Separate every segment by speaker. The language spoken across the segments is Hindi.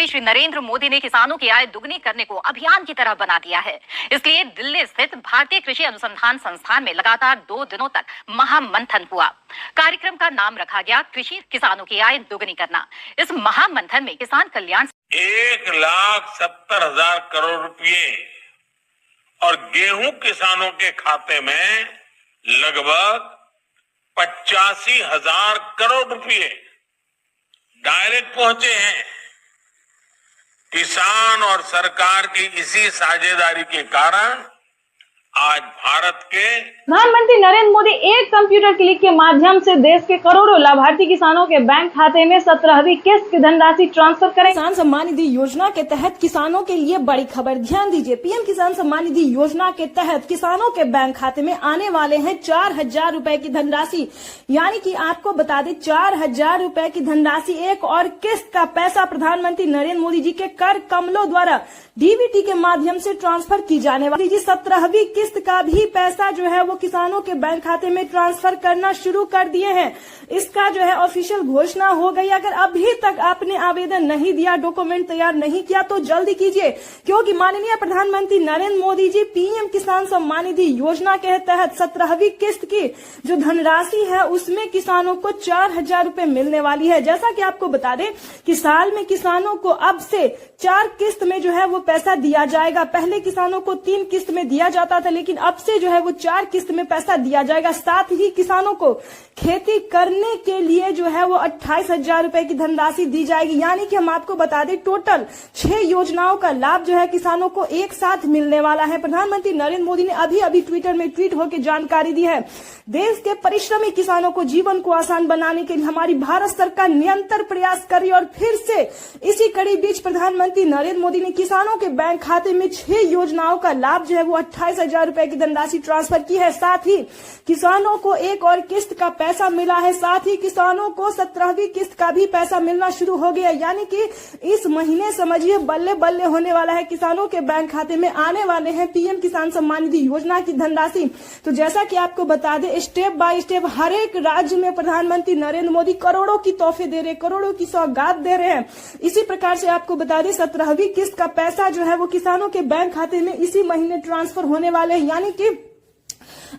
Speaker 1: प्रधानमंत्री श्री नरेंद्र मोदी ने किसानों की आय दुगनी करने को अभियान की तरह बना दिया है। इसलिए दिल्ली स्थित भारतीय कृषि अनुसंधान संस्थान में लगातार 2 दिनों तक महामंथन हुआ। कार्यक्रम का नाम रखा गया कृषि किसानों की आय दुगनी करना। इस महामंथन में किसान कल्याण
Speaker 2: 1,70,000 करोड़ रुपए और गेहूं किसानों के खाते में लगभग 85,000 करोड़ रुपए डायरेक्ट पहुंचे हैं। किसान और सरकार की इसी साझेदारी के कारण आज भारत के
Speaker 3: प्रधानमंत्री नरेंद्र मोदी एक कंप्यूटर क्लिक के माध्यम से देश के करोड़ों लाभार्थी किसानों के बैंक खाते में 17वीं किस्त की धनराशि ट्रांसफर करें। किसान सम्मान निधि योजना के तहत किसानों के लिए बड़ी खबर, ध्यान दीजिए। पीएम किसान सम्मान निधि योजना के तहत किसानों के बैंक खाते में आने वाले हैं 4,000 रुपए की धनराशि। यानी कि आपको बता दें 4,000 रुपए की धनराशि, एक और किस्त का पैसा प्रधानमंत्री नरेंद्र मोदी जी के कर कमलों द्वारा डीबीटी के माध्यम से ट्रांसफर की जाने वाली 17वीं किस्त का भी पैसा जो है वो किसानों के बैंक खाते में ट्रांसफर करना शुरू कर दिए हैं। इसका जो है ऑफिशियल घोषणा हो गई। अगर अभी तक आपने आवेदन नहीं दिया, डॉक्यूमेंट तैयार नहीं किया तो जल्दी कीजिए, क्योंकि माननीय प्रधानमंत्री नरेंद्र मोदी जी पीएम किसान सम्मान निधि योजना के तहत 17वीं किस्त की जो धनराशि है उसमें किसानों को 4,000 रुपए मिलने वाली है। जैसा कि आपको बता दें कि साल में किसानों को अब से 4 किस्त में जो है वो पैसा दिया जाएगा। पहले किसानों को 3 किस्त में दिया जाता था, लेकिन अब से जो है वो 4 किस्त में पैसा दिया जाएगा। साथ ही किसानों को खेती करने के लिए जो है वो 28,000 रुपए की धनराशि दी जाएगी। यानी कि हम आपको बता दें टोटल 6 योजनाओं का लाभ जो है किसानों को एक साथ मिलने वाला है। प्रधानमंत्री नरेंद्र मोदी ने अभी ट्विटर में ट्वीट होकर जानकारी दी है। देश के परिश्रमी किसानों को जीवन को आसान बनाने के लिए हमारी भारत सरकार निरंतर प्रयास कर रही है। और फिर से इसी कड़ी बीच प्रधानमंत्री नरेंद्र मोदी ने किसानों के बैंक खाते में 6 योजनाओं का लाभ जो है वो 28,000 रुपए की धनराशि ट्रांसफर की है। साथ ही किसानों को एक और किस्त का पैसा मिला है। साथ ही किसानों को 17वीं किस्त का भी पैसा मिलना शुरू हो गया। यानी कि इस महीने समझिए बल्ले बल्ले होने वाला है। किसानों के बैंक खाते में आने वाले हैं पीएम किसान सम्मान निधि योजना की धनराशि। तो जैसा कि आपको बता दें स्टेप बाय स्टेप हर एक राज्य में प्रधानमंत्री नरेंद्र मोदी करोड़ों की तोहफे दे रहे, करोड़ों की सौगात दे रहे हैं। इसी प्रकार से आपको बता दें 17वीं किस्त का पैसा जो है वो किसानों के बैंक खाते में इसी महीने ट्रांसफर होने वाले हैं। यानी कि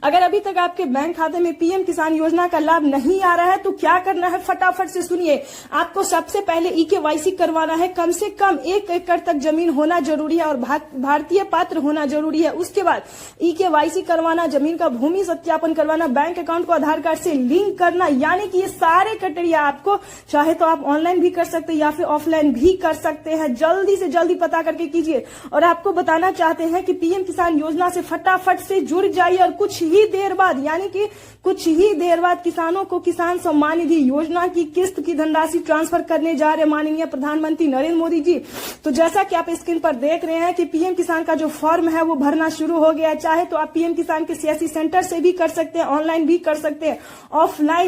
Speaker 3: अगर अभी तक आपके बैंक खाते में पीएम किसान योजना का लाभ नहीं आ रहा है तो क्या करना है, फटाफट से सुनिए। आपको सबसे पहले ईकेवाईसी करवाना है। कम से कम 1 एकड़ तक जमीन होना जरूरी है और भारतीय पात्र होना जरूरी है। उसके बाद ईकेवाईसी करवाना, जमीन का भूमि सत्यापन करवाना, बैंक अकाउंट को आधार कार्ड से लिंक करना। यानी कि ये सारे क्राइटेरिया आपको चाहे तो आप ऑनलाइन भी कर सकते हैं या फिर ऑफलाइन भी कर सकते हैं। जल्दी से जल्दी पता करके कीजिए। और आपको बताना चाहते हैं कि पीएम किसान योजना से फटाफट से जुड़ जाइए और कुछ ही देर बाद, यानी कि कुछ ही देर बाद किसानों को किसान सम्मान निधि योजना की किस्त की धनराशि ट्रांसफर करने जा रहे माननीय प्रधानमंत्री नरेंद्र मोदी जी। तो जैसा कि आप स्क्रीन पर देख रहे हैं कि पीएम किसान का जो फॉर्म है वो भरना शुरू हो गया है। चाहे तो आप पीएम किसान के सीएससी सेंटर से भी कर सकते हैं, ऑनलाइन भी कर सकते हैं, ऑफलाइन